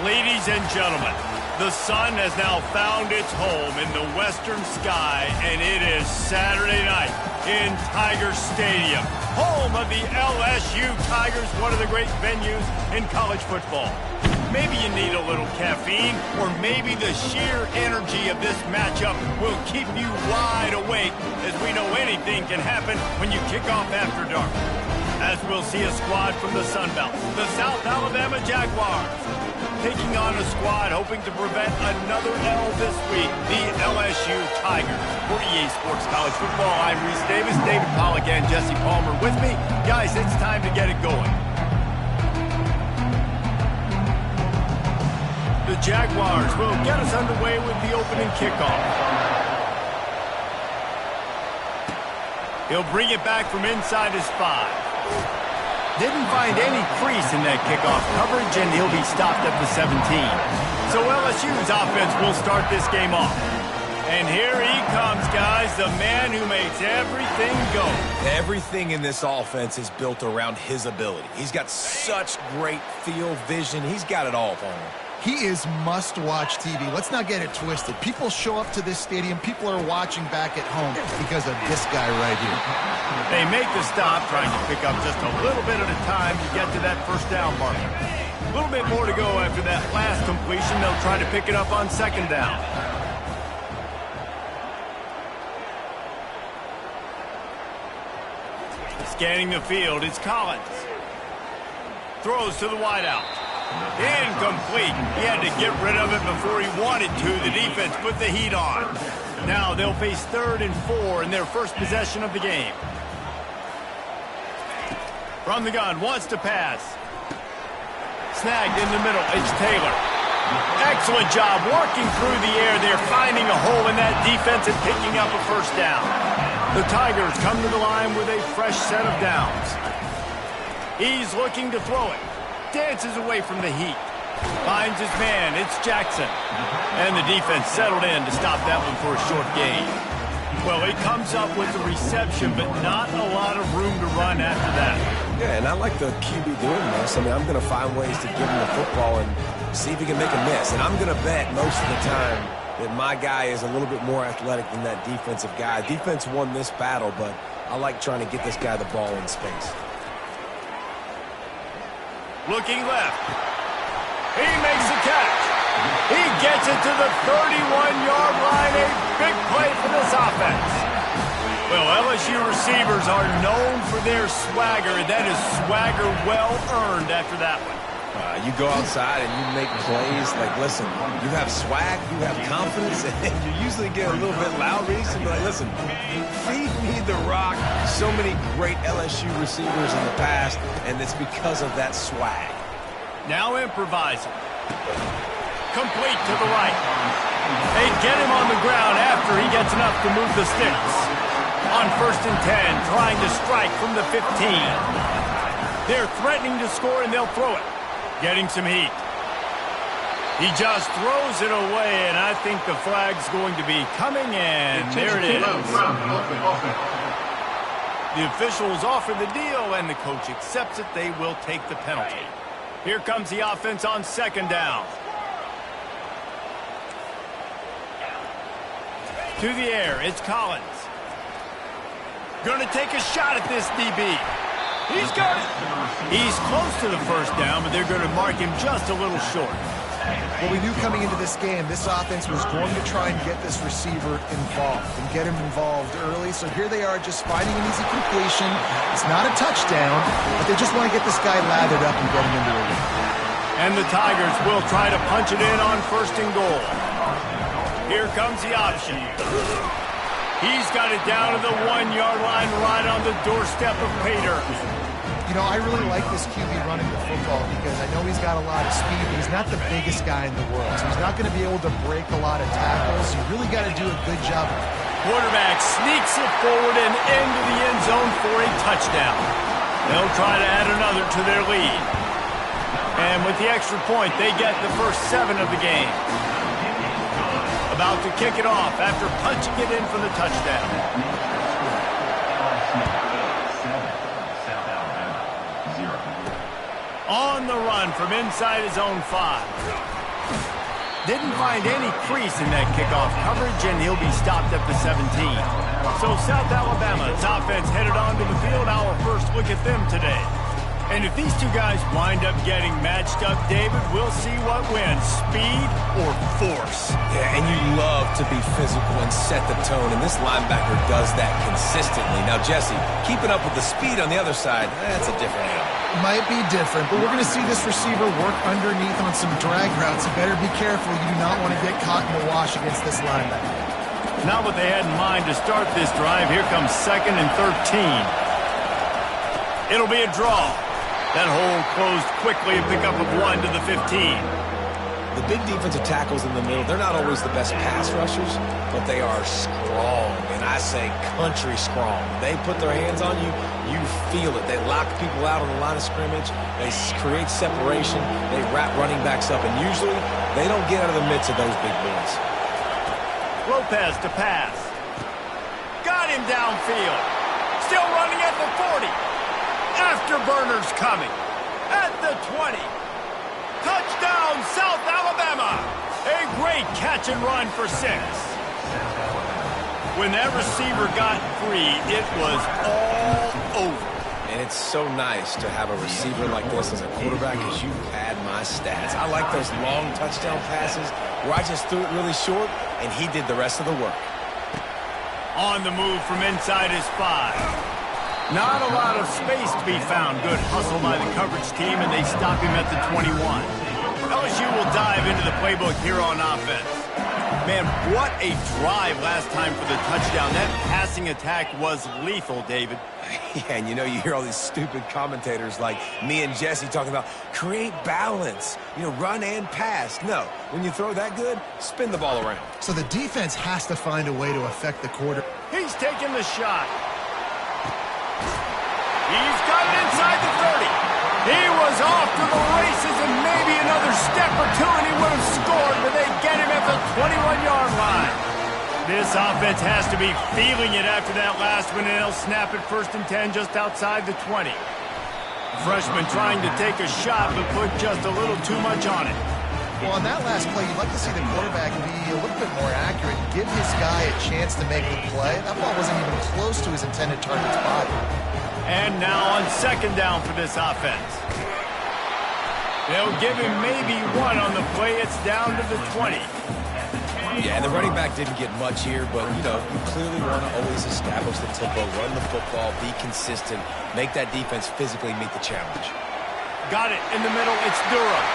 Ladies and gentlemen, the sun has now found its home in the western sky, and it is Saturday night in Tiger Stadium, home of the LSU Tigers, one of the great venues in college football. Maybe you need a little caffeine, or maybe the sheer energy of this matchup will keep you wide awake, as we know anything can happen when you kick off after dark. As we'll see a squad from the Sun Belt, the South Alabama Jaguars, taking on a squad hoping to prevent another L this week, the LSU Tigers. For EA Sports College Football, I'm Reese Davis, David Pollack, and Jesse Palmer with me. Guys, it's time to get it going. The Jaguars will get us underway with the opening kickoff. He'll bring it back from inside his 5. Didn't find any crease in that kickoff coverage, and he'll be stopped at the 17. So LSU's offense will start this game off. And here he comes, guys, the man who makes everything go. Everything in this offense is built around his ability. He's got such great field vision. He's got it all, Palmer. He is must-watch TV. Let's not get it twisted. People show up to this stadium. People are watching back at home because of this guy right here. They make the stop, trying to pick up just a little bit at a time to get to that first down marker. A little bit more to go after that last completion. They'll try to pick it up on second down. Scanning the field, it's Collins. Throws to the wideout. Incomplete. He had to get rid of it before he wanted to. The defense put the heat on. Now they'll face 3rd and 4 in their first possession of the game. From the gun, wants to pass. Snagged in the middle, it's Taylor. Excellent job working through the air. They're finding a hole in that defense and picking up a first down. The Tigers come to the line with a fresh set of downs. He's looking to throw it. Dances away from the heat. Finds his man. It's Jackson. And the defense settled in to stop that one for a short gain. Well, he comes up with the reception, but not a lot of room to run after that. Yeah, and I like the QB doing this. I mean, I'm going to find ways to give him the football and see if he can make a miss. And I'm going to bet most of the time that my guy is a little bit more athletic than that defensive guy. Defense won this battle, but I like trying to get this guy the ball in space. Looking left. He makes the catch. He gets it to the 31-yard line. A big play for this offense. Well, LSU receivers are known for their swagger. That is swagger well earned after that one. You go outside and you make plays. Like, listen, you have swag, you have confidence, and you usually get a little bit loud. Reese, and be like, listen, feed me the rock. So many great LSU receivers in the past, and it's because of that swag. Now improvising. Complete to the right. They get him on the ground after he gets enough to move the sticks. On 1st and 10, trying to strike from the 15. They're threatening to score, and they'll throw it. Getting some heat. He just throws it away, and I think the flag's going to be coming in. There it is. The officials offer the deal, and the coach accepts it. They will take the penalty. Here comes the offense on 2nd down. To the air, it's Collins. Going to take a shot at this DB. He's got it. He's close to the first down, but they're going to mark him just a little short. Well, we knew coming into this game, this offense was going to try and get this receiver involved and get him involved early. So here they are just finding an easy completion. It's not a touchdown, but they just want to get this guy lathered up and get him into the lead. And the Tigers will try to punch it in on 1st and goal. Here comes the option. He's got it down to the 1-yard line right on the doorstep of Pater. You know, I really like this QB running the football because I know he's got a lot of speed, but he's not the biggest guy in the world. So he's not going to be able to break a lot of tackles. You really got to do a good job. Quarterback sneaks it forward and into the end zone for a touchdown. They'll try to add another to their lead. And with the extra point, they get the first 7 of the game. About to kick it off after punching it in for the touchdown. On the run from inside his own 5. Didn't find any crease in that kickoff coverage, and he'll be stopped at the 17. So South Alabama's offense headed onto the field. Our first look at them today. And if these two guys wind up getting matched up, David, we'll see what wins, speed or force. Yeah, and you love to be physical and set the tone, and this linebacker does that consistently. Now, Jesse, keeping up with the speed on the other side, that's a different animal. Might be different, but we're going to see this receiver work underneath on some drag routes. You better be careful. You do not want to get caught in the wash against this linebacker. Not what they had in mind to start this drive. Here comes 2nd and 13. It'll be a draw. That hole closed quickly, a pickup of 1 to the 15. The big defensive tackles in the middle, they're not always the best pass rushers, but they are strong, and I say country strong. They put their hands on you, you feel it. They lock people out on the line of scrimmage. They create separation. They wrap running backs up, and usually they don't get out of the midst of those big boys. Lopez to pass. Got him downfield. Still running at the 40. Afterburners coming. At the 20. Touchdown, South Alabama. A great catch and run for 6. When that receiver got free, it was all over. And it's so nice to have a receiver like this as a quarterback, as you pad my stats. I like those long touchdown passes where I just threw it really short, and he did the rest of the work. On the move from inside his 5. Not a lot of space to be found. Good hustle by the coverage team, and they stop him at the 21. LSU will dive into the playbook here on offense. Man, what a drive last time for the touchdown. That passing attack was lethal, David. Yeah, and you know, you hear all these stupid commentators like me and Jesse talking about create balance, run and pass. No, when you throw that good, spin the ball around. So the defense has to find a way to affect the quarter. He's taking the shot. He's got it inside the 30. He was off to the races and maybe another step or two and he would have scored, but they get him at the 21-yard line. This offense has to be feeling it after that last one, and they'll snap it 1st and 10 just outside the 20. Freshman trying to take a shot, but put just a little too much on it. Well, on that last play, you'd like to see the quarterback be a little bit more accurate, give his guy a chance to make the play. That ball wasn't even close to his intended target's body. And now on 2nd down for this offense. They'll give him maybe 1 on the play. It's down to the 20. Yeah, and the running back didn't get much here, but, you clearly want to always establish the tempo, run the football, be consistent, make that defense physically meet the challenge. Got it in the middle. It's Durham.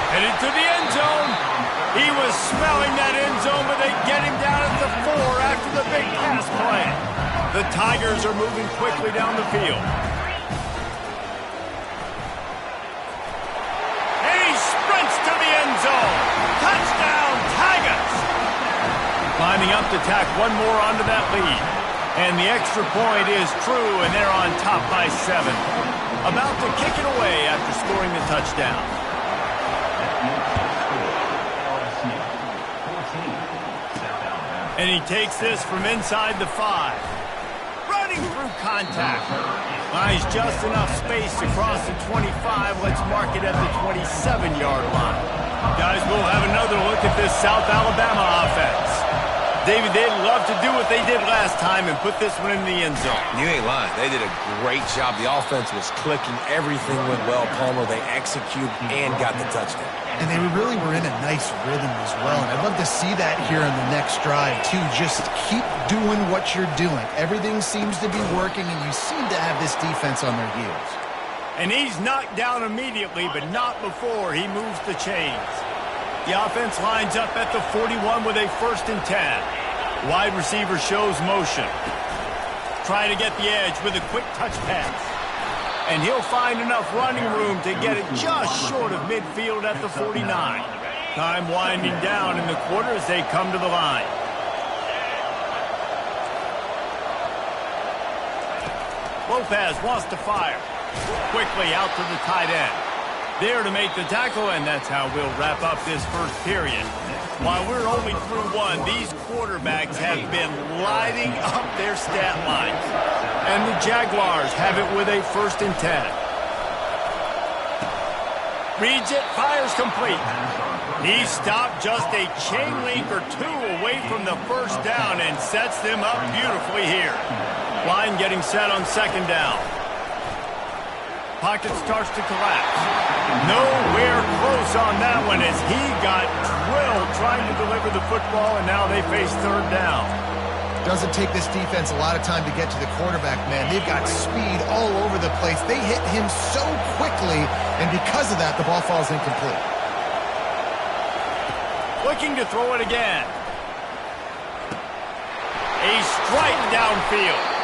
Headed to the end zone. He was smelling that end zone, but they get him down at the 4 after the big pass play. The Tigers are moving quickly down the field. And he sprints to the end zone. Touchdown, Tigers! Climbing up to tack one more onto that lead. And the extra point is true, and they're on top by 7. About to kick it away after scoring the touchdown. And he takes this from inside the 5. Running through contact. Buys just enough space to cross the 25. Let's mark it at the 27-yard line. Guys, we'll have another look at this South Alabama offense. David, they'd love to do what they did last time and put this one in the end zone. You ain't lying. They did a great job. The offense was clicking. Everything went well. Palmer, they executed and got the touchdown. And they really were in a nice rhythm as well. And I'd love to see that here in the next drive, too. Just keep doing what you're doing. Everything seems to be working, and you seem to have this defense on their heels. And he's knocked down immediately, but not before he moves the chains. The offense lines up at the 41 with a 1st and 10. Wide receiver shows motion. Trying to get the edge with a quick touch pass. And he'll find enough running room to get it just short of midfield at the 49. Time winding down in the quarter as they come to the line. Lopez wants to fire. Quickly out to the tight end. There to make the tackle, and that's how we'll wrap up this first period. While we're only through 1, these quarterbacks have been lighting up their stat lines. And the Jaguars have it with a 1st and 10. Reads it, fires complete. He stopped just a chain link or two away from the first down and sets them up beautifully here. Line getting set on second down. Pocket starts to collapse. Nowhere close on that one as he got drilled trying to deliver the football, and now they face third down. Doesn't take this defense a lot of time to get to the quarterback, man. They've got speed all over the place. They hit him so quickly, and because of that, the ball falls incomplete. Looking to throw it again. A strike downfield.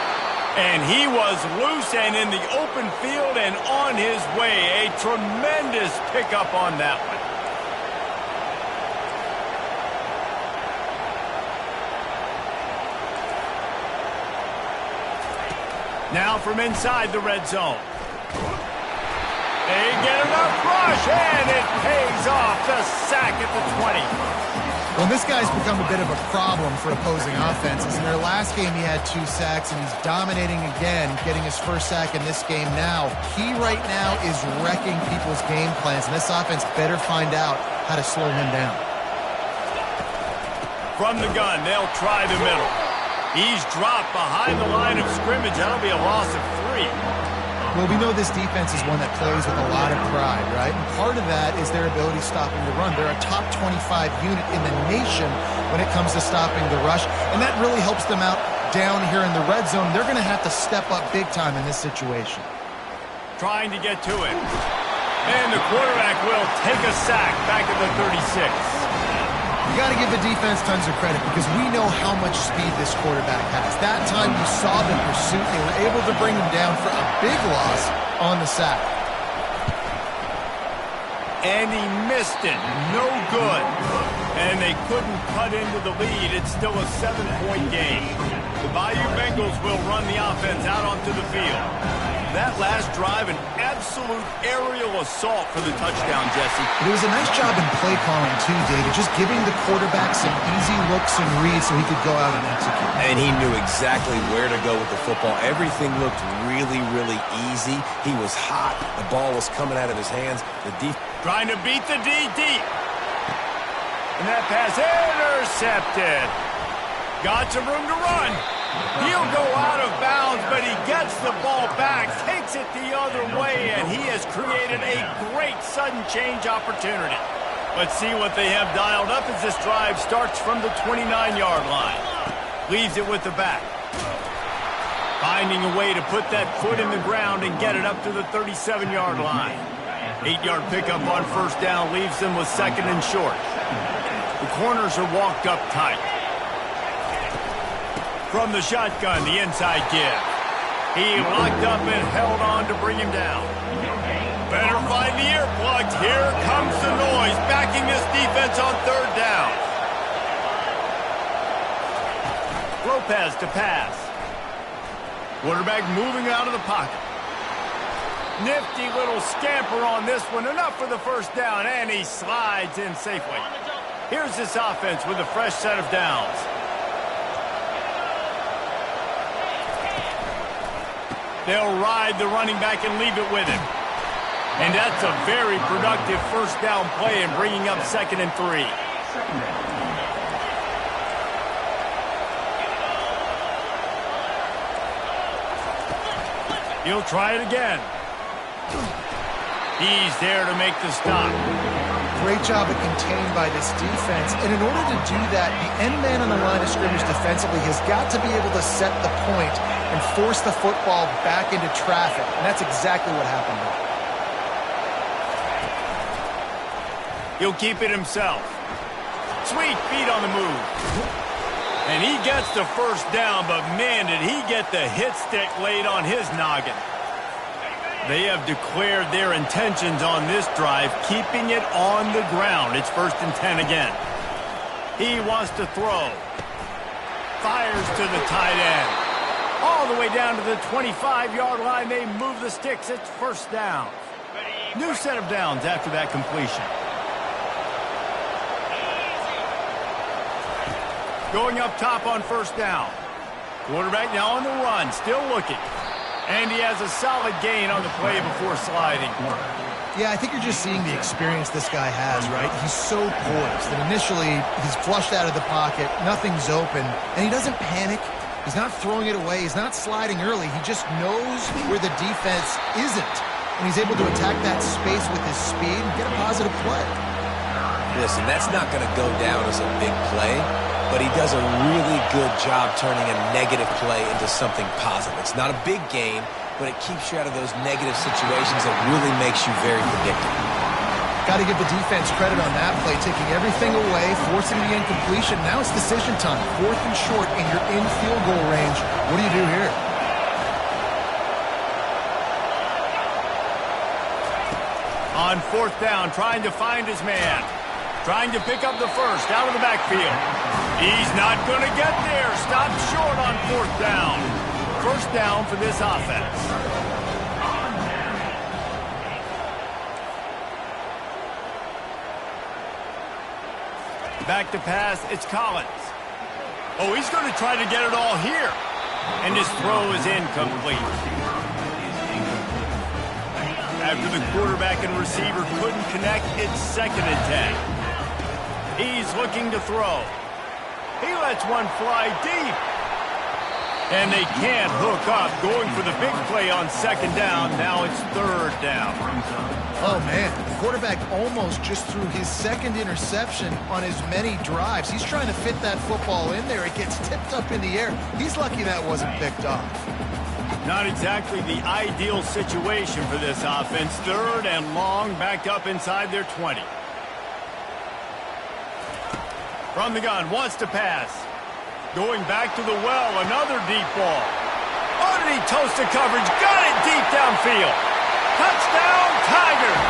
And he was loose and in the open field and on his way. A tremendous pickup on that one. Now from inside the red zone. They get enough rush, and it pays off. The sack at the 20. Well, this guy's become a bit of a problem for opposing offenses. In their last game, he had 2 sacks, and he's dominating again, getting his first sack in this game now. He right now is wrecking people's game plans, and this offense better find out how to slow him down. From the gun, they'll try the middle. He's dropped behind the line of scrimmage. That'll be a loss of 3. Well, we know this defense is one that plays with a lot of pride, right? And part of that is their ability stopping the run. They're a top 25 unit in the nation when it comes to stopping the rush, and that really helps them out down here in the red zone. They're going to have to step up big time in this situation. Trying to get to it. And the quarterback will take a sack back at the 36. You got to give the defense tons of credit because we know how much speed this quarterback has. That time you saw the pursuit. They were able to bring him down for a big loss on the sack. And he missed it. No good. And they couldn't cut into the lead. It's still a 7-point game. The Bayou Bengals will run the offense out onto the field. That last drive, an absolute aerial assault for the touchdown, Jesse. It was a nice job in play calling, too, David, just giving the quarterback some easy looks and reads so he could go out and execute. And he knew exactly where to go with the football. Everything looked really, really easy. He was hot. The ball was coming out of his hands. Trying to beat the D deep. And that pass intercepted. Got some room to run. He'll go out of bounds, but he gets the ball back, takes it the other way, and he has created a great sudden change opportunity. Let's see what they have dialed up as this drive starts from the 29-yard line. Leaves it with the back. Finding a way to put that foot in the ground and get it up to the 37-yard line. 8-yard pickup on first down leaves them with second and short. The corners are walked up tight. From the shotgun, the inside give. He locked up and held on to bring him down. Better find the earplugs. Here comes the noise, backing this defense on third down. Lopez to pass. Quarterback moving out of the pocket. Nifty little scamper on this one. Enough for the first down, and he slides in safely. Here's this offense with a fresh set of downs. They'll ride the running back and leave it with him. And that's a very productive first down play and bringing up 2nd and 3. He'll try it again. He's there to make the stop. Great job of contained by this defense. And in order to do that, the end man on the line of scrimmage defensively has got to be able to set the point and force the football back into traffic. And that's exactly what happened there. He'll keep it himself. Sweet feet on the move. And he gets the first down, but man, did he get the hit stick laid on his noggin. They have declared their intentions on this drive, keeping it on the ground. It's 1st and 10 again. He wants to throw. Fires to the tight end. All the way down to the 25-yard line. They move the sticks. It's first down. New set of downs after that completion. Going up top on first down. Quarterback now on the run, still looking. And he has a solid gain on the play before sliding. Yeah, I think you're just seeing the experience this guy has, right? He's so poised. And initially, he's flushed out of the pocket. Nothing's open. And he doesn't panic. He's not throwing it away. He's not sliding early. He just knows where the defense isn't. And he's able to attack that space with his speed and get a positive play. Listen, that's not going to go down as a big play, but he does a really good job turning a negative play into something positive. It's not a big gain, but it keeps you out of those negative situations that really makes you very predictable. Got to give the defense credit on that play, taking everything away, forcing the incompletion. Now it's decision time. 4th and short, and you're in field goal range. What do you do here? On 4th down, trying to find his man. Trying to pick up the first out of the backfield. He's not going to get there. Stopped short on 4th down. 1st down for this offense. Back to pass, it's Collins. Oh, he's going to try to get it all here. And his throw is incomplete. After the quarterback and receiver couldn't connect, it's 2nd and 10. He's looking to throw. He lets one fly deep. And they can't hook up. Going for the big play on 2nd down. Now it's 3rd down. Oh, man. The quarterback almost just threw his 2nd interception on as many drives. He's trying to fit that football in there. It gets tipped up in the air. He's lucky that wasn't picked off. Not exactly the ideal situation for this offense. 3rd and long, backed up inside their 20. From the gun, wants to pass. Going back to the well, another deep ball. Underneath toast to coverage, got it deep downfield. Touchdown, Tigers!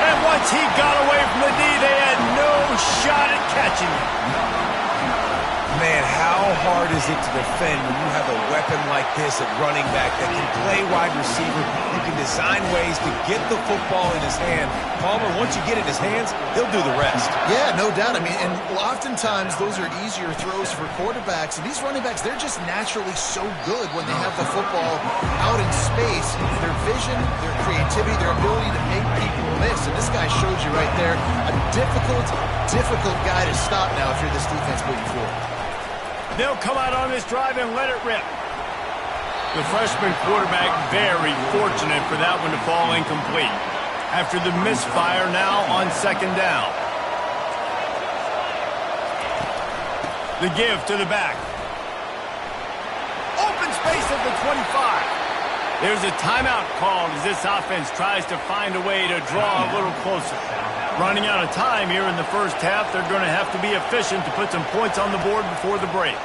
And once he got away from the knee, they had no shot at catching him. Man, how hard is it to defend when you have a weapon like this at running back that can play wide receiver? You can design ways to get the football in his hand. Palmer, once you get it in his hands, he'll do the rest. Yeah, no doubt. I mean, and oftentimes those are easier throws for quarterbacks. And these running backs, they're just naturally so good when they have the football out in space. Their vision, their creativity, their ability to make people miss. And this guy showed you right there a difficult guy to stop now if you're this defense moving forward. They'll come out on this drive and let it rip. The freshman quarterback very fortunate for that one to fall incomplete. After the misfire now on 2nd down. The give to the back. Open space at the 25. There's a timeout called as this offense tries to find a way to draw a little closer. Running out of time here in the 1st half, they're going to have to be efficient to put some points on the board before the break.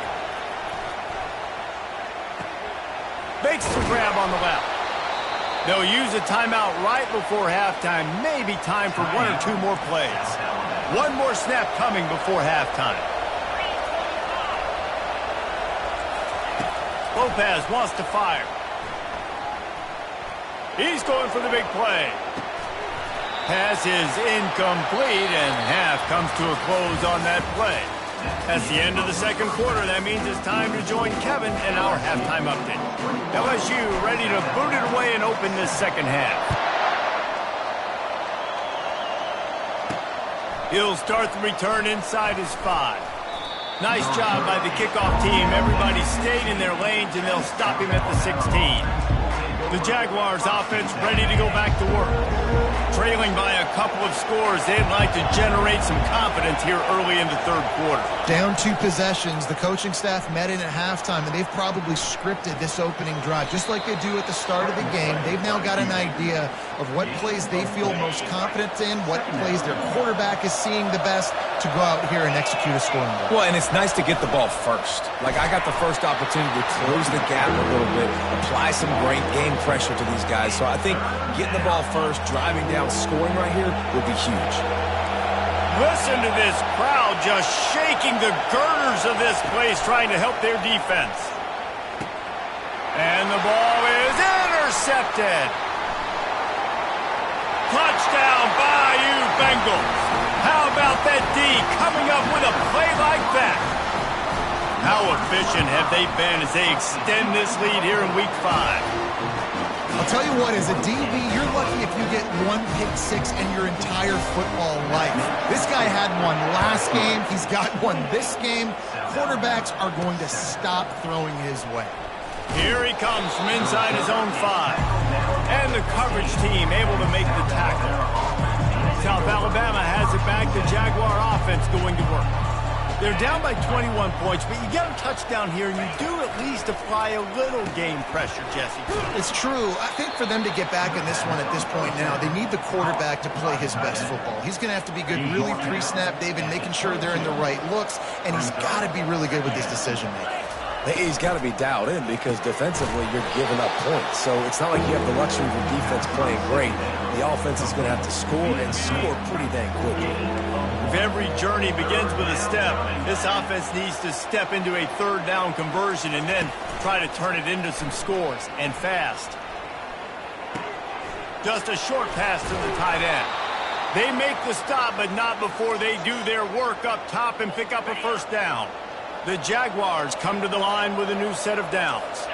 Makes the grab on the left. They'll use a timeout right before halftime. Maybe time for 1 or 2 more plays. 1 more snap coming before halftime. Lopez wants to fire. He's going for the big play. Pass is incomplete, and half comes to a close on that play. That's the end of the 2nd quarter. That means it's time to join Kevin in our halftime update. LSU ready to boot it away and open this 2nd half. He'll start the return inside his 5. Nice job by the kickoff team. Everybody stayed in their lanes, and they'll stop him at the 16. The Jaguars offense ready to go back to work. Trailing by a couple of scores, they'd like to generate some confidence here early in the 3rd quarter. Down 2 possessions. The coaching staff met in at halftime, and they've probably scripted this opening drive. Just like they do at the start of the game, they've now got an idea of what plays they feel most confident in, what plays their quarterback is seeing the best to go out here and execute a scoring drive. Well, and it's nice to get the ball first. Like, I got the first opportunity to close the gap a little bit, apply some great game pressure to these guys. So I think getting the ball first, driving down, scoring right here would be huge. Listen to this crowd just shaking the girders of this place, trying to help their defense. And the ball is intercepted. Touchdown, Bayou Bengals. How about that D coming up with a play like that? How efficient have they been as they extend this lead here in Week 5? I'll tell you what, as a DB, you're lucky if you get one pick six in your entire football life. This guy had one last game. He's got one this game. Quarterbacks are going to stop throwing his way. Here he comes from inside his own 5. And the coverage team able to make the tackle. South Alabama has it back. The Jaguar offense going to work. They're down by 21 points, but you get a touchdown here, and you do at least apply a little game pressure, Jesse. It's true. I think for them to get back in this one at this point now, they need the quarterback to play his best football. He's going to have to be good really pre-snap, David, making sure they're in the right looks, and he's got to be really good with his decision-making. He's got to be dialed in because defensively you're giving up points. So it's not like you have the luxury of your defense playing great. The offense is going to have to score and score pretty dang quickly. If every journey begins with a step, this offense needs to step into a third down conversion and then try to turn it into some scores, and fast. Just a short pass to the tight end. They make the stop, but not before they do their work up top and pick up a first down. The Jaguars come to the line with a new set of downs.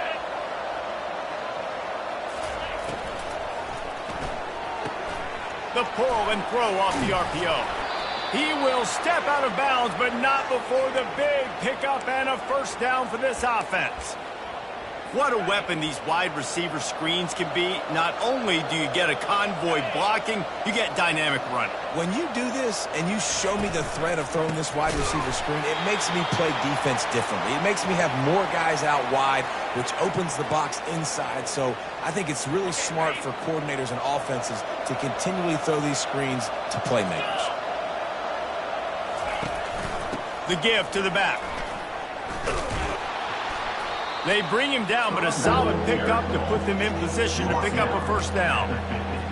The pull and throw off the RPO. He will step out of bounds, but not before the big pickup and a first down for this offense. What a weapon these wide receiver screens can be. Not only do you get a convoy blocking, you get dynamic running. When you do this and you show me the threat of throwing this wide receiver screen, it makes me play defense differently. It makes me have more guys out wide, which opens the box inside. So I think it's really smart for coordinators and offenses to continually throw these screens to playmakers. The give to the back. They bring him down, but a solid pickup to put them in position to pick up a first down.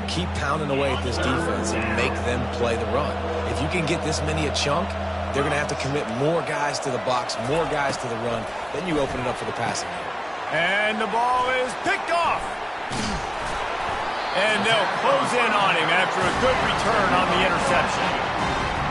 Keep pounding away at this defense and make them play the run. If you can get this many a chunk, they're going to have to commit more guys to the box, more guys to the run. Then you open it up for the passing game. And the ball is picked off. And they'll close in on him after a good return on the interception.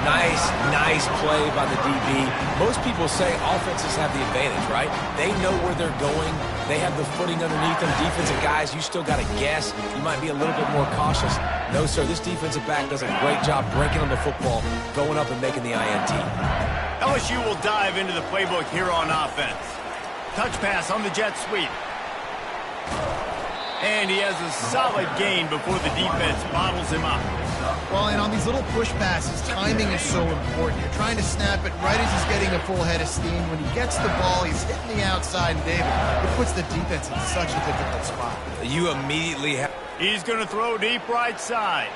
Nice play by the DB. Most people say offenses have the advantage, right? They know where they're going. They have the footing underneath them. Defensive guys, you still got to guess. You might be a little bit more cautious. No, sir, this defensive back does a great job breaking on the football, going up and making the INT. LSU will dive into the playbook here on offense. Touch pass on the jet sweep. And he has a solid gain before the defense bottles him up. Well, and on these little push passes, timing is so important. You're trying to snap it right as he's getting a full head of steam. When he gets the ball, he's hitting the outside, and David, it puts the defense in such a difficult spot. You immediately have... He's going to throw deep right side.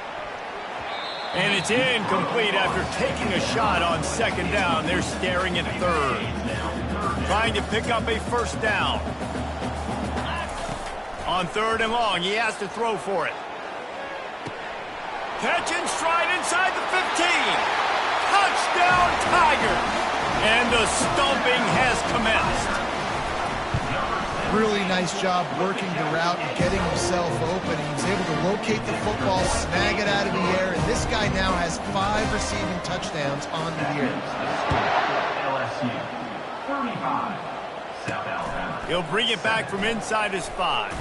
And it's incomplete after taking a shot on second down. They're staring at third. Trying to pick up a first down. On third and long, he has to throw for it. Catch and stride inside the 15. Touchdown, Tigers. And the stomping has commenced. Really nice job working the route and getting himself open. He was able to locate the football, snag it out of the air, and this guy now has 5 receiving touchdowns on the year. LSU, 35, South Alabama. He'll bring it back from inside his 5.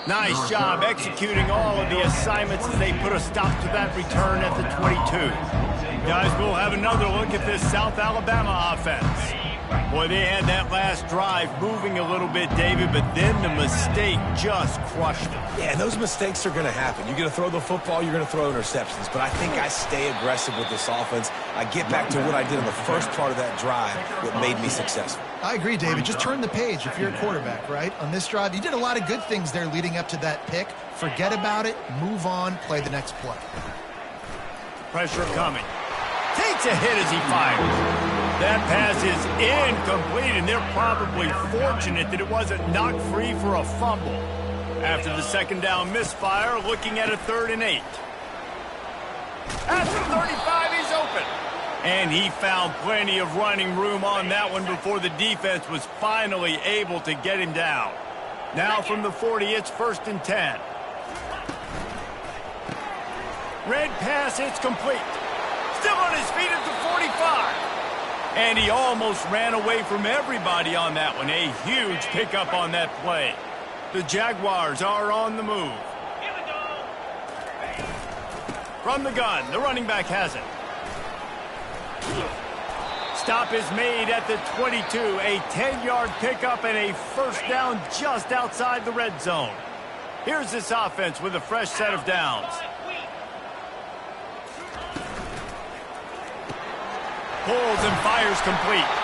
Nice job executing all of the assignments as they put a stop to that return at the 22. Guys, we'll have another look at this South Alabama offense. Boy, they had that last drive moving a little bit, David, but then the mistake just crushed them. Yeah, and those mistakes are going to happen. You're going to throw the football, you're going to throw interceptions. But I think I stay aggressive with this offense. I get back to what I did in the first part of that drive that made me successful. I agree, David. Just turn the page if you're a quarterback, right? On this drive, you did a lot of good things there leading up to that pick. Forget about it, move on, play the next play. Pressure coming. Takes a hit as he fires. That pass is incomplete, and they're probably fortunate that it wasn't knocked free for a fumble. After the second down misfire, looking at a 3rd and 8. At the 35, he's open. And he found plenty of running room on that one before the defense was finally able to get him down. Now from the 40, it's 1st and 10. Red pass, it's complete. Still on his feet at the 45. And he almost ran away from everybody on that one. A huge pickup on that play. The Jaguars are on the move. From the gun, the running back has it. Stop is made at the 22. A 10-yard pickup and a first down just outside the red zone. Here's this offense with a fresh set of downs. Pulls and fires complete.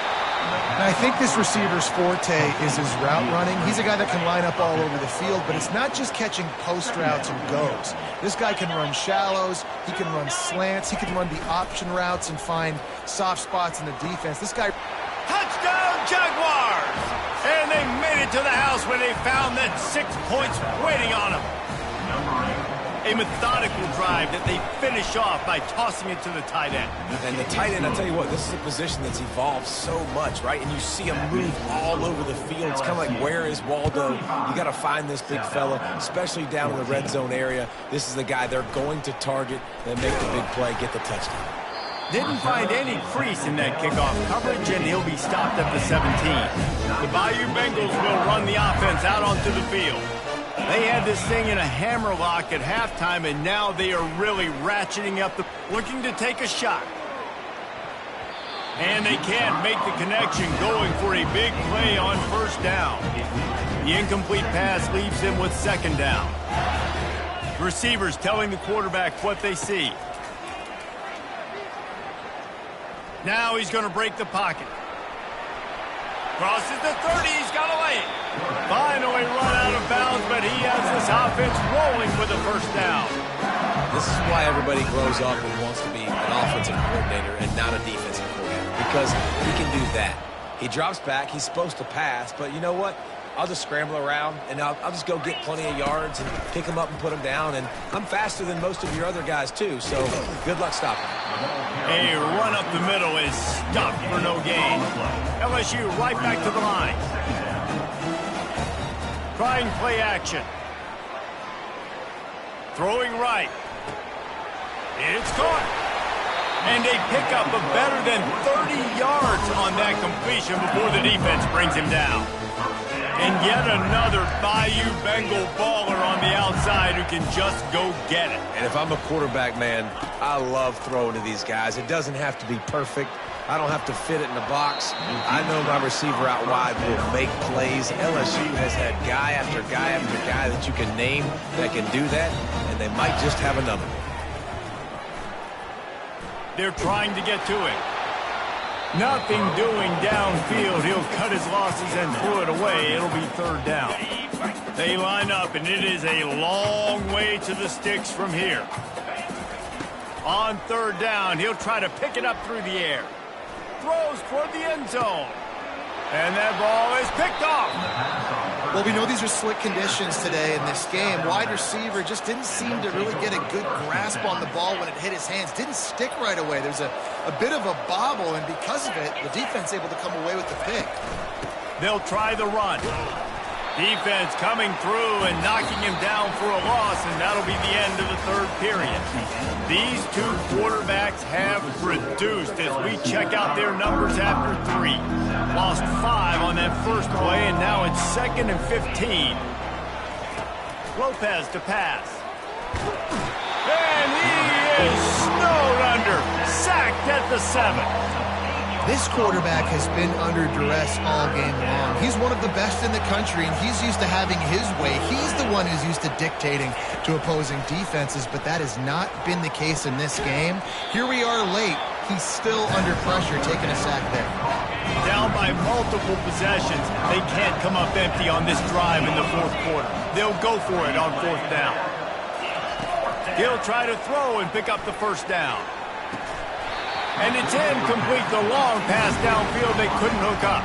And I think this receiver's forte is his route running. He's a guy that can line up all over the field, but it's not just catching post routes and goes. This guy can run shallows, he can run slants, he can run the option routes and find soft spots in the defense. This guy... Touchdown, Jaguars! And they made it to the house when they found that 6 points waiting on them. A methodical drive that they finish off by tossing it to the tight end. And the tight end, I'll tell you what, this is a position that's evolved so much, right? And you see him move all over the field. It's kind of like, where is Waldo? You got to find this big fella, especially down in the red zone area. This is the guy they're going to target and make the big play, get the touchdown. Didn't find any crease in that kickoff coverage, and he'll be stopped at the 17. The Bayou Bengals will run the offense out onto the field. They had this thing in a hammerlock at halftime, and now they are really ratcheting up, looking to take a shot. And they can't make the connection, going for a big play on first down. The incomplete pass leaves them with second down. Receivers telling the quarterback what they see. Now he's going to break the pocket. Crosses the 30, he's got to lay it. Finally run out of bounds, but he has this offense rolling for the first down. This is why everybody grows up and wants to be an offensive coordinator and not a defensive coordinator, because he can do that. He drops back, he's supposed to pass, but you know what? I'll just scramble around, and I'll just go get plenty of yards and pick them up and put them down, and I'm faster than most of your other guys, too, so good luck stopping. A run up the middle is stopped for no gain. LSU right back to the line. Trying play action. Throwing right. It's caught. And they pick up a better than 30 yards on that completion before the defense brings him down. And yet another Bayou Bengal baller on the outside who can just go get it. And if I'm a quarterback, man, I love throwing to these guys. It doesn't have to be perfect. I don't have to fit it in the box. I know my receiver out wide will make plays. LSU has had guy after guy after guy that you can name that can do that, and they might just have another one. They're trying to get to it. Nothing doing downfield. He'll cut his losses and throw it away. It'll be third down. They line up, and it is a long way to the sticks from here. On third down, he'll try to pick it up through the air. Throws toward the end zone. And that ball is picked off. Well, we know these are slick conditions today in this game. Wide receiver just didn't seem to really get a good grasp on the ball when it hit his hands. Didn't stick right away. There's a bit of a bobble, and because of it, the defense able to come away with the pick. They'll try the run. Defense coming through and knocking him down for a loss, and that'll be the end of the third period. These two quarterbacks have produced as we check out their numbers after 3. Lost 5 on that first play, and now it's 2nd and 15. Lopez to pass. And he is snowed under. Sacked at the 7. This quarterback has been under duress all game long. He's one of the best in the country, and he's used to having his way. He's the one who's used to dictating to opposing defenses, but that has not been the case in this game. Here we are late. He's still under pressure, taking a sack there. Down by multiple possessions. They can't come up empty on this drive in the fourth quarter. They'll go for it on fourth down. He'll try to throw and pick up the first down. And it's incomplete. The long pass downfield, they couldn't hook up.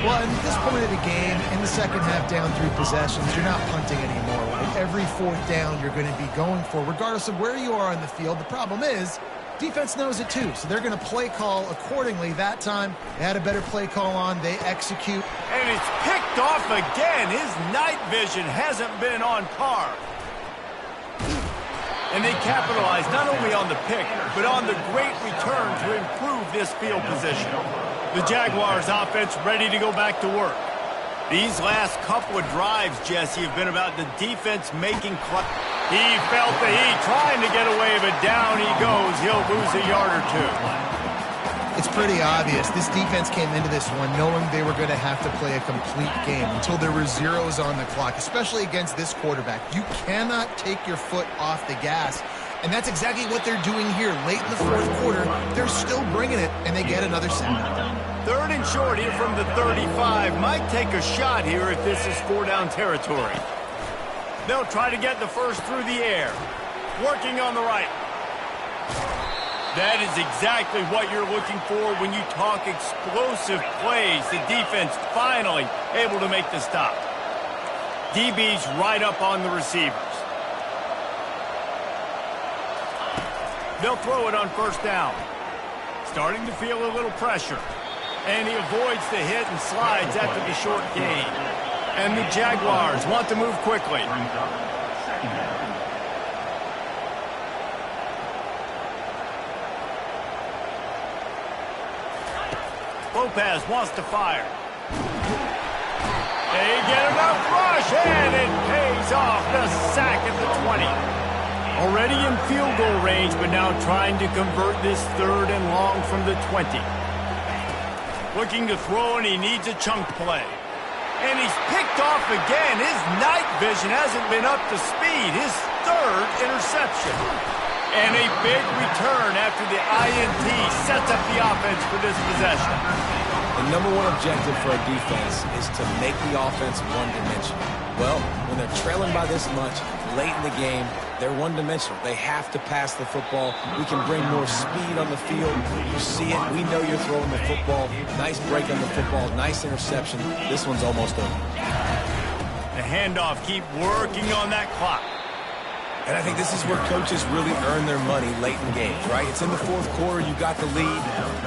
Well, at this point of the game, in the second half, down 3 possessions, you're not punting anymore. Right? Every fourth down you're going to be going for, regardless of where you are on the field. The problem is, defense knows it too, so they're going to play call accordingly. That time, they had a better play call on. They execute. And it's picked off again. His night vision hasn't been on par. And they capitalize not only on the pick, but on the great return to improve this field position. The Jaguars offense ready to go back to work. These last couple of drives, Jesse, have been about the defense making He felt the heat, trying to get away, but down he goes. He'll lose a yard or two. It's pretty obvious. This defense came into this one knowing they were going to have to play a complete game until there were zeros on the clock, especially against this quarterback. You cannot take your foot off the gas, and that's exactly what they're doing here. Late in the fourth quarter, they're still bringing it, and they get another sack. 3rd and short here from the 35. Might take a shot here if this is 4-down territory. They'll try to get the first through the air. Working on the right. That is exactly what you're looking for when you talk explosive plays. The defense finally able to make the stop. DB's right up on the receivers. They'll throw it on 1st down. Starting to feel a little pressure. And he avoids the hit and slides after the short gain. And the Jaguars want to move quickly. Lopez wants to fire. They get enough rush, and it pays off. The sack at the 20. Already in field goal range, but now trying to convert this 3rd and long from the 20. Looking to throw, and he needs a chunk play. And he's picked off again. His night vision hasn't been up to speed. His 3rd interception. And a big return after the INT sets up the offense for this possession. The number one objective for a defense is to make the offense one-dimensional. Well, when they're trailing by this much, late in the game, they're one-dimensional. They have to pass the football. We can bring more speed on the field. You see it. We know you're throwing the football. Nice break on the football. Nice interception. This one's almost over. The handoff, keep working on that clock. And I think this is where coaches really earn their money late in games, right? It's in the fourth quarter. You got the lead.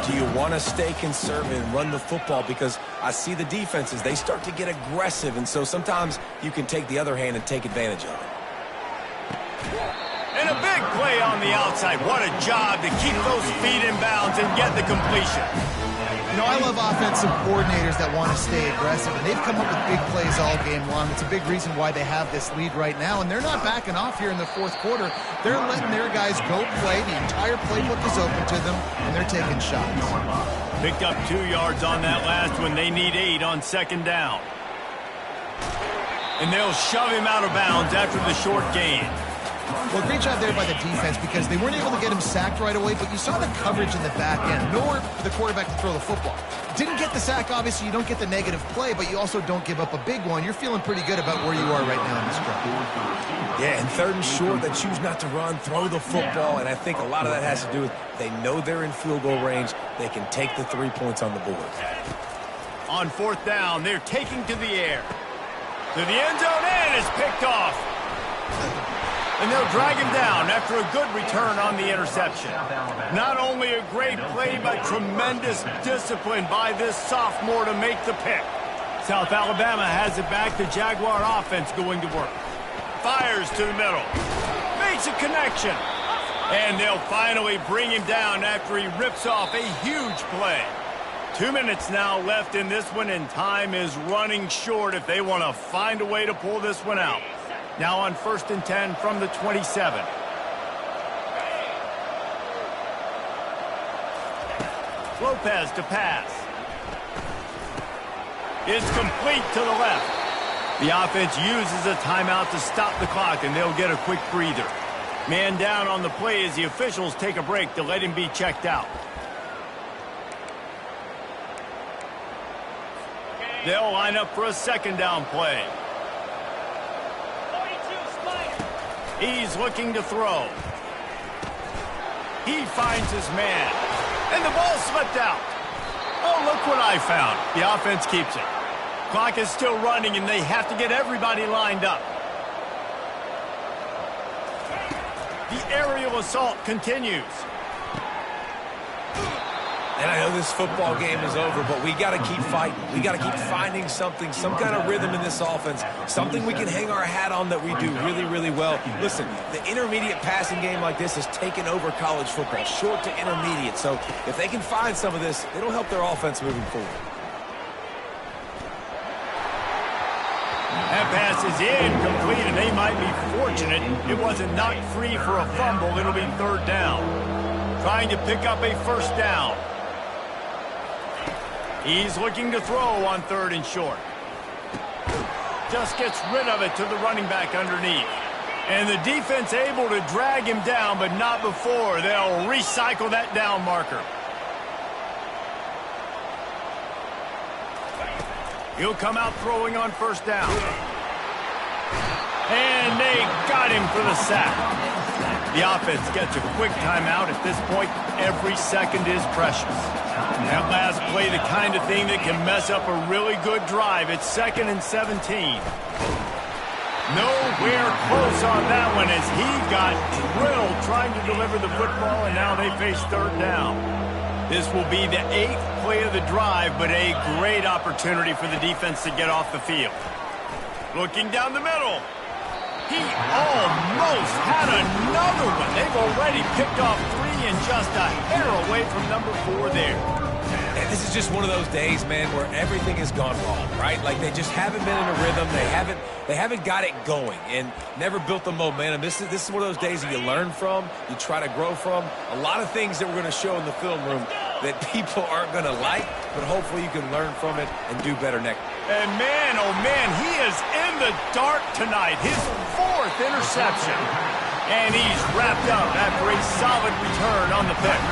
Do you want to stay conservative and run the football? Because I see the defenses, they start to get aggressive. And so sometimes you can take the other hand and take advantage of it. And a big play on the outside. What a job to keep those feet in bounds and get the completion. You know, I love offensive coordinators that want to stay aggressive, and they've come up with big plays all game long. It's a big reason why they have this lead right now, and they're not backing off here in the fourth quarter. They're letting their guys go play. The entire playbook is open to them, and they're taking shots. Picked up 2 yards on that last one. They need 8 on 2nd down. And they'll shove him out of bounds after the short gain. Well, great job there by the defense because they weren't able to get him sacked right away, but you saw the coverage in the back end. Nowhere for the quarterback to throw the football. Didn't get the sack, obviously. You don't get the negative play, but you also don't give up a big one. You're feeling pretty good about where you are right now in this drive. Yeah, and 3rd and short, they choose not to run, throw the football, and I think a lot of that has to do with they know they're in field goal range. They can take the 3 points on the board. On 4th down, they're taking to the air. To the end zone, and it's picked off. And they'll drag him down after a good return on the interception. Not only a great play, but tremendous discipline by this sophomore to make the pick. South Alabama has it back. The Jaguar offense going to work. Fires to the middle. Makes a connection. And they'll finally bring him down after he rips off a huge play. 2 minutes now left in this one, and time is running short if they want to find a way to pull this one out. Now on 1st and 10 from the 27. Lopez to pass. It's complete to the left. The offense uses a timeout to stop the clock, and they'll get a quick breather. Man down on the play as the officials take a break to let him be checked out. They'll line up for a 2nd down play. He's looking to throw. He finds his man. And the ball slipped out. Oh, look what I found. The offense keeps it. Clock is still running, and they have to get everybody lined up. The aerial assault continues. And I know this football game is over, but we got to keep fighting. We got to keep finding something, some kind of rhythm in this offense, something we can hang our hat on that we do really, really well. Listen, the intermediate passing game like this has taken over college football, short to intermediate. So if they can find some of this, it'll help their offense moving forward. pass is incomplete, and they might be fortunate it wasn't knocked free for a fumble. It'll be third down. Trying to pick up a first down. He's looking to throw on third and short. Just gets rid of it to the running back underneath. And the defense able to drag him down, but not before. They'll recycle that down marker. He'll come out throwing on first down. And they got him for the sack. The offense gets a quick timeout. At this point, every second is precious. That last play, the kind of thing that can mess up a really good drive. It's 2nd and 17. Nowhere close on that one as he got drilled trying to deliver the football, and now they face third down. This will be the 8th play of the drive, but a great opportunity for the defense to get off the field. Looking down the middle. He almost had another one. They've already picked off 3 and just a hair away from number 4 there. And this is just one of those days, man, where everything has gone wrong, right? Like they just haven't been in a rhythm. They haven't got it going and never built the momentum. This is one of those days that you learn from, you try to grow from. A lot of things that we're going to show in the film room that people aren't going to like, but hopefully you can learn from it and do better next. And man, oh man, he is in the dark tonight. His 4th interception. And he's wrapped up after a solid return on the pick.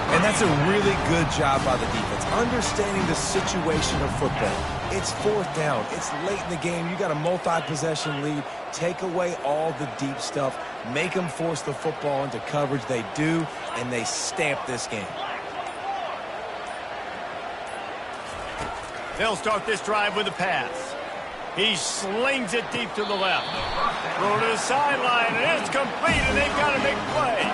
And that's a really good job by the defense, understanding the situation of football. It's 4th down. It's late in the game. You got a multi-possession lead. Take away all the deep stuff. Make them force the football into coverage. They do, and they stamp this game. They'll start this drive with a pass. He slings it deep to the left. Throw to the sideline, and it's complete, and they've got to make a play.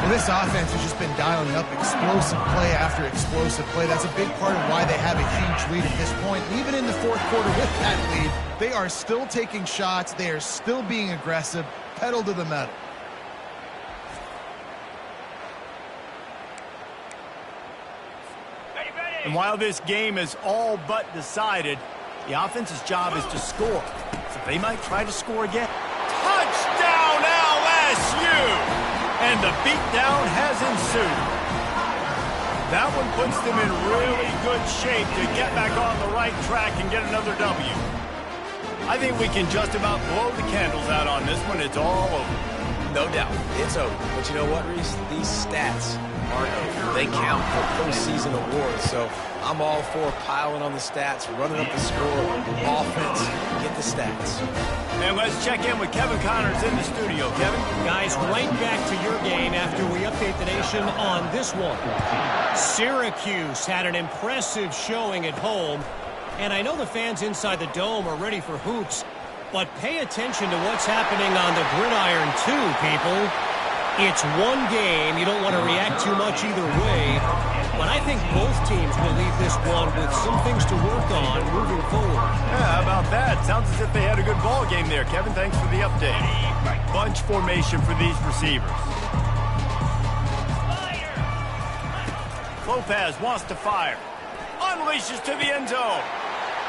Well, this offense has just been dialing up explosive play after explosive play. That's a big part of why they have a huge lead at this point. Even in the 4th quarter with that lead, they are still taking shots. They are still being aggressive, pedal to the metal. And while this game is all but decided, the offense's job is to score. So they might try to score again. Touchdown LSU! And the beatdown has ensued. That one puts them in really good shape to get back on the right track and get another W. I think we can just about blow the candles out on this one. It's all over. No doubt. It's over. But you know what, Reese? These stats aren't over. They count for postseason awards. So I'm all for piling on the stats, running up the score, offense, get the stats. And let's check in with Kevin Connors in the studio. Kevin? Guys, right back to your game after we update the nation on this one. Syracuse had an impressive showing at home. And I know the fans inside the Dome are ready for hoops, but pay attention to what's happening on the gridiron too, people. It's one game. You don't want to react too much either way. But I think both teams will leave this one with some things to work on moving forward. Yeah, how about that? Sounds as if they had a good ball game there. Kevin, thanks for the update. Bunch formation for these receivers. Lopez wants to fire. Unleashes to the end zone.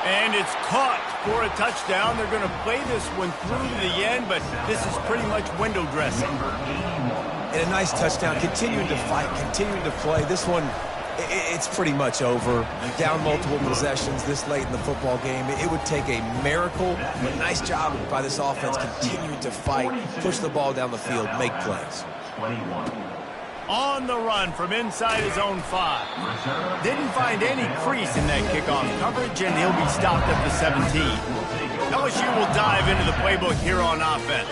And it's caught for a touchdown. They're going to play this one through to the end, but this is pretty much window dressing. And a nice touchdown. Continuing to fight, continuing to play. This one, it's pretty much over. Down multiple possessions this late in the football game. It would take a miracle, but nice job by this offense continuing to fight, push the ball down the field, make plays. 21. On the run from inside his own 5. Didn't find any crease in that kickoff coverage, and he'll be stopped at the 17. LSU will dive into the playbook here on offense.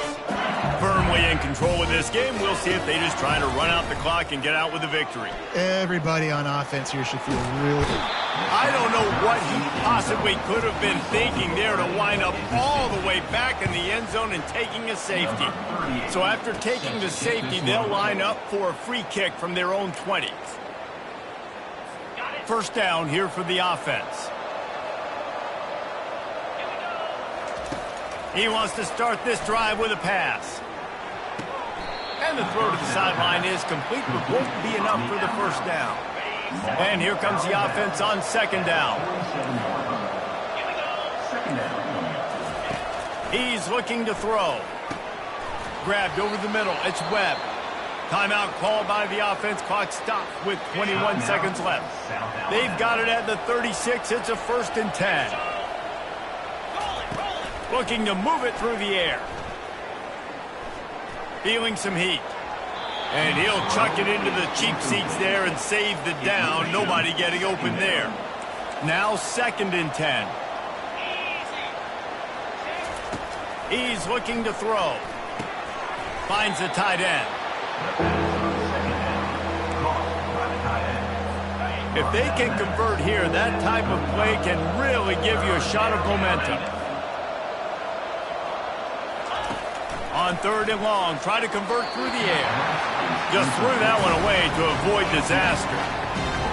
Firmly in control of this game. We'll see if they just try to run out the clock and get out with a victory. Everybody on offense here should feel really good. I don't know what he possibly could have been thinking there to wind up all the way back in the end zone and taking a safety. So after taking the safety, they'll line up for a free kick from their own 20s. First down here for the offense. He wants to start this drive with a pass. And the throw to the sideline is complete, but won't be enough for the first down. And here comes the offense on second down. He's looking to throw. Grabbed over the middle. It's Webb. Timeout called by the offense. Clock stopped with 21 seconds left. They've got it at the 36. It's a 1st and 10. Looking to move it through the air. Feeling some heat. And he'll chuck it into the cheap seats there and save the down. Nobody getting open there. Now 2nd and 10. He's looking to throw. Finds the tight end. If they can convert here, that type of play can really give you a shot of momentum. On 3rd and long, try to convert through the air. Just threw that one away to avoid disaster.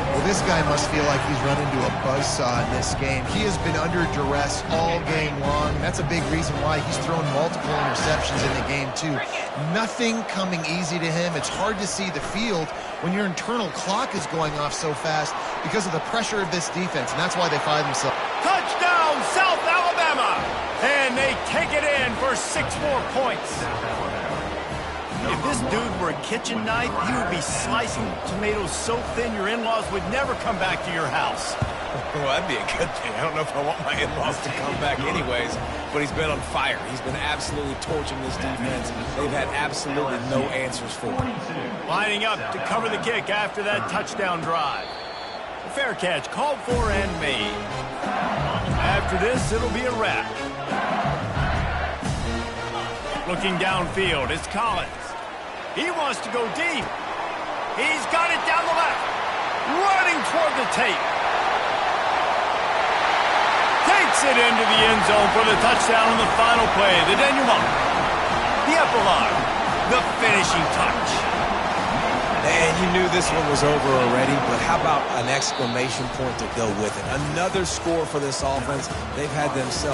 Well, this guy must feel like he's run into a buzzsaw in this game. He has been under duress all game long, and that's a big reason why he's thrown multiple interceptions in the game, too. Nothing coming easy to him. It's hard to see the field when your internal clock is going off so fast because of the pressure of this defense, and that's why they find themselves. Touchdown, South Alabama! And they take it in for 6 more points. If this dude were a kitchen knife, he would be slicing tomatoes so thin your in-laws would never come back to your house. Well, that'd be a good thing. I don't know if I want my in-laws to come back anyways, but he's been on fire. He's been absolutely torching this defense. They've had absolutely no answers for him. Lining up to cover the kick after that touchdown drive. A fair catch called for and made. After this, it'll be a wrap. Looking downfield, it's Collins. He wants to go deep. He's got it down the left. Running toward the tape. Takes it into the end zone for the touchdown on the final play. The denouement. The epilogue. The finishing touch. And you knew this one was over already, but how about an exclamation point to go with it? Another score for this offense. They've had themselves